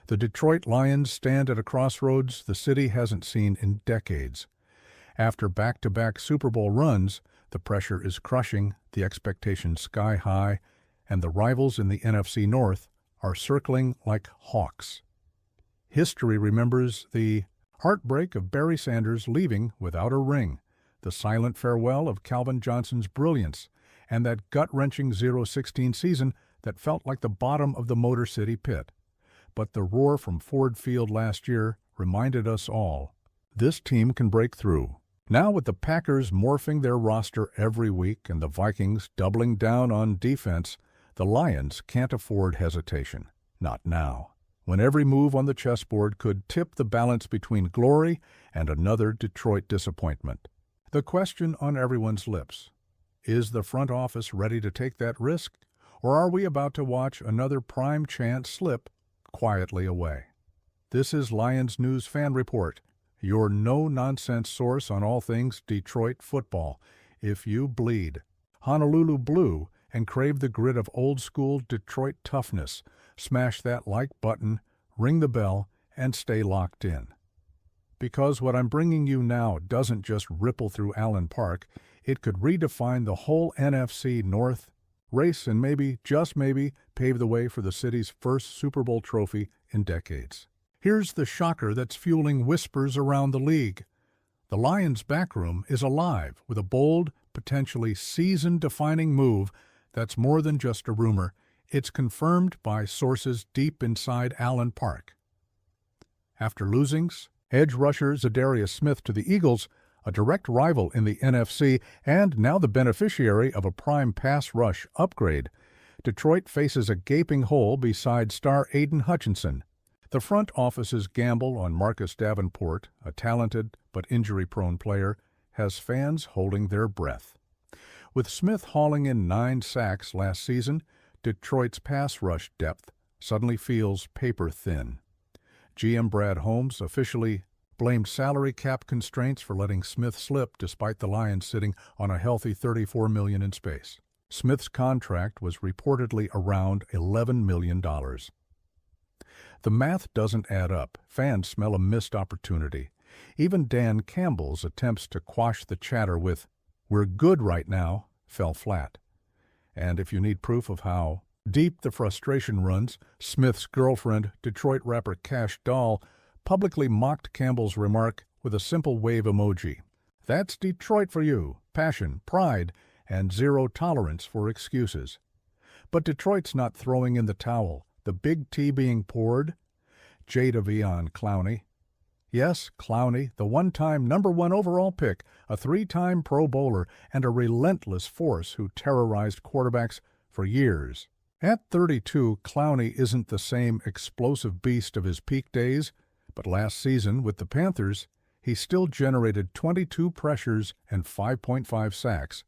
The Detroit Lions stand at a crossroads the city hasn't seen in decades. After back-to-back Super Bowl runs, the pressure is crushing, the expectations sky high, and the rivals in the NFC North are circling like hawks. History remembers the heartbreak of Barry Sanders leaving without a ring, the silent farewell of Calvin Johnson's brilliance, and that gut-wrenching 0-16 season that felt like the bottom of the Motor City pit. But the roar from Ford Field last year reminded us all, this team can break through. Now with the Packers morphing their roster every week and the Vikings doubling down on defense, the Lions can't afford hesitation. Not now, when every move on the chessboard could tip the balance between glory and another Detroit disappointment. The question on everyone's lips, is the front office ready to take that risk, or are we about to watch another prime chance slip quietly away? This is Lions News Fan Report, your no-nonsense source on all things Detroit football. If you bleed Honolulu blue and crave the grit of old-school Detroit toughness, smash that like button, ring the bell, and stay locked in. Because what I'm bringing you now doesn't just ripple through Allen Park, it could redefine the whole NFC North race and maybe, just maybe, pave the way for the city's first Super Bowl trophy in decades. Here's the shocker that's fueling whispers around the league. The Lions' backroom is alive with a bold, potentially season-defining move that's more than just a rumor. It's confirmed by sources deep inside Allen Park. After losings, edge rusher Zadarius Smith to the Eagles, a direct rival in the NFC and now the beneficiary of a prime pass rush upgrade, Detroit faces a gaping hole beside star Aiden Hutchinson. The front office's gamble on Marcus Davenport, a talented but injury-prone player, has fans holding their breath. With Smith hauling in 9 sacks last season, Detroit's pass rush depth suddenly feels paper-thin. GM Brad Holmes officially blamed salary cap constraints for letting Smith slip despite the Lions sitting on a healthy $34 million in space. Smith's contract was reportedly around $11 million. The math doesn't add up. Fans smell a missed opportunity. Even Dan Campbell's attempts to quash the chatter with, "We're good right now," fell flat. And if you need proof of how deep the frustration runs, Smith's girlfriend, Detroit rapper Cash Doll, publicly mocked Campbell's remark with a simple wave emoji. That's Detroit for you. Passion, pride, and zero tolerance for excuses. But Detroit's not throwing in the towel. The big tea being poured? Jadavion Clowney. Yes, Clowney, the one-time #1 overall pick, a 3-time Pro Bowler, and a relentless force who terrorized quarterbacks for years. At 32, Clowney isn't the same explosive beast of his peak days, but last season with the Panthers, he still generated 22 pressures and 5.5 sacks,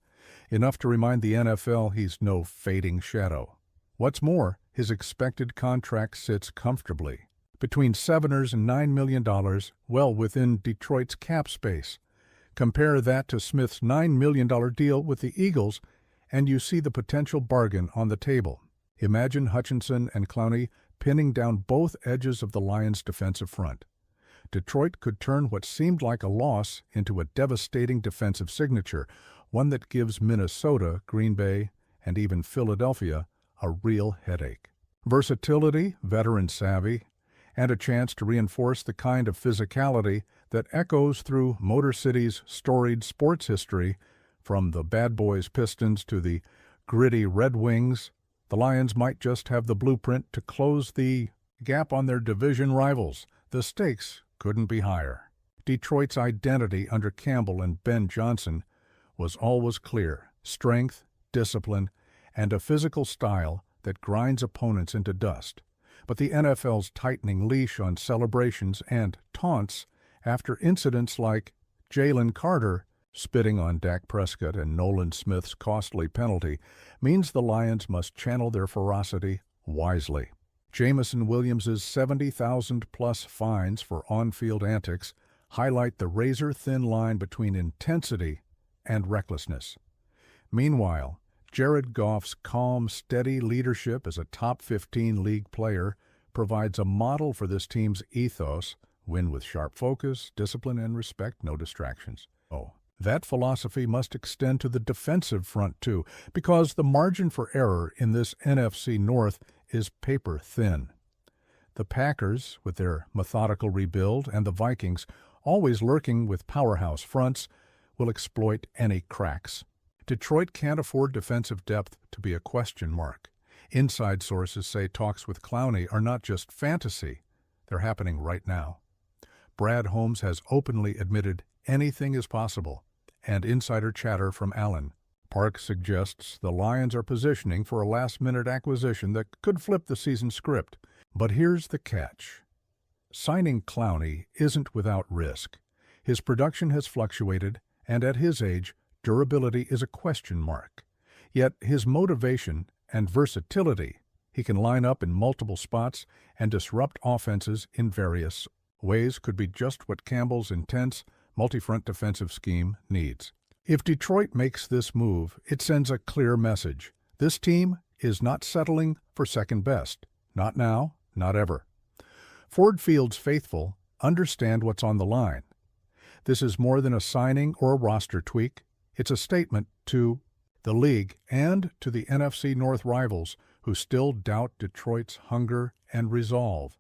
enough to remind the NFL he's no fading shadow. What's more, his expected contract sits comfortably between $7 and $9 million, well within Detroit's cap space. Compare that to Smith's $9 million deal with the Eagles, and you see the potential bargain on the table. Imagine Hutchinson and Clowney pinning down both edges of the Lions' defensive front. Detroit could turn what seemed like a loss into a devastating defensive signature, one that gives Minnesota, Green Bay, and even Philadelphia a real headache. Versatility, veteran savvy, and a chance to reinforce the kind of physicality that echoes through Motor City's storied sports history, from the Bad Boys Pistons to the gritty Red Wings. The Lions might just have the blueprint to close the gap on their division rivals. The stakes couldn't be higher. Detroit's identity under Campbell and Ben Johnson was always clear: strength, discipline, and a physical style that grinds opponents into dust. But the NFL's tightening leash on celebrations and taunts after incidents like Jalen Carter spitting on Dak Prescott and Nolan Smith's costly penalty means the Lions must channel their ferocity wisely. Jamison Williams's 70,000-plus fines for on-field antics highlight the razor-thin line between intensity and recklessness. Meanwhile, Jared Goff's calm, steady leadership as a top 15 league player provides a model for this team's ethos: win with sharp focus, discipline, and respect, no distractions. That philosophy must extend to the defensive front too, because the margin for error in this NFC North is paper thin. The Packers, with their methodical rebuild, and the Vikings, always lurking with powerhouse fronts, will exploit any cracks. Detroit can't afford defensive depth to be a question mark. Inside sources say talks with Clowney are not just fantasy, they're happening right now. Brad Holmes has openly admitted anything is possible, and insider chatter from Allen. Park suggests the Lions are positioning for a last-minute acquisition that could flip the season script. But here's the catch. Signing Clowney isn't without risk. His production has fluctuated, and at his age, durability is a question mark. Yet his motivation and versatility, he can line up in multiple spots and disrupt offenses in various ways, could be just what Campbell's intense, multi-front defensive scheme needs. If Detroit makes this move, it sends a clear message. This team is not settling for second best. Not now, not ever. Ford Field's faithful understand what's on the line. This is more than a signing or a roster tweak. It's a statement to the league and to the NFC North rivals who still doubt Detroit's hunger and resolve.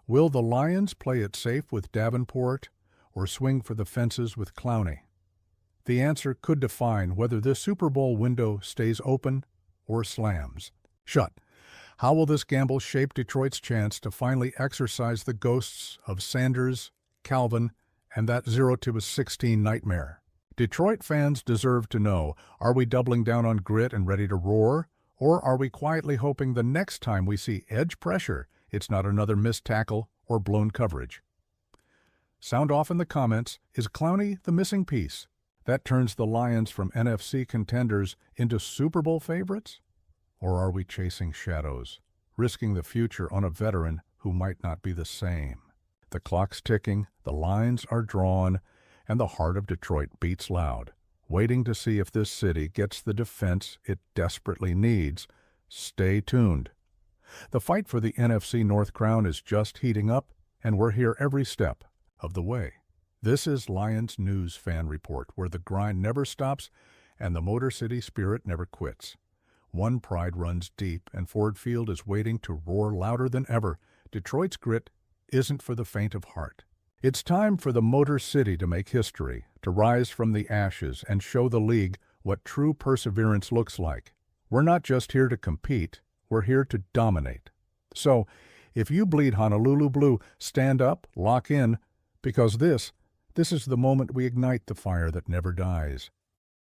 Will the Lions play it safe with Davenport or swing for the fences with Clowney? The answer could define whether this Super Bowl window stays open or slams shut. How will this gamble shape Detroit's chance to finally exorcise the ghosts of Sanders, Calvin, and that 0-16 nightmare? Detroit fans deserve to know, are we doubling down on grit and ready to roar, or are we quietly hoping the next time we see edge pressure, it's not another missed tackle or blown coverage? Sound off in the comments. Is Clowney the missing piece that turns the Lions from NFC contenders into Super Bowl favorites? Or are we chasing shadows, risking the future on a veteran who might not be the same? The clock's ticking, the lines are drawn, and the heart of Detroit beats loud, waiting to see if this city gets the defense it desperately needs. Stay tuned. The fight for the NFC North crown is just heating up, and we're here every step of the way. This is Lions News Fan Report, where the grind never stops and the Motor City spirit never quits. One pride runs deep, and Ford Field is waiting to roar louder than ever. Detroit's grit isn't for the faint of heart. It's time for the Motor City to make history, to rise from the ashes and show the league what true perseverance looks like. We're not just here to compete, we're here to dominate. So, if you bleed Honolulu blue, stand up, lock in, because this is the moment we ignite the fire that never dies.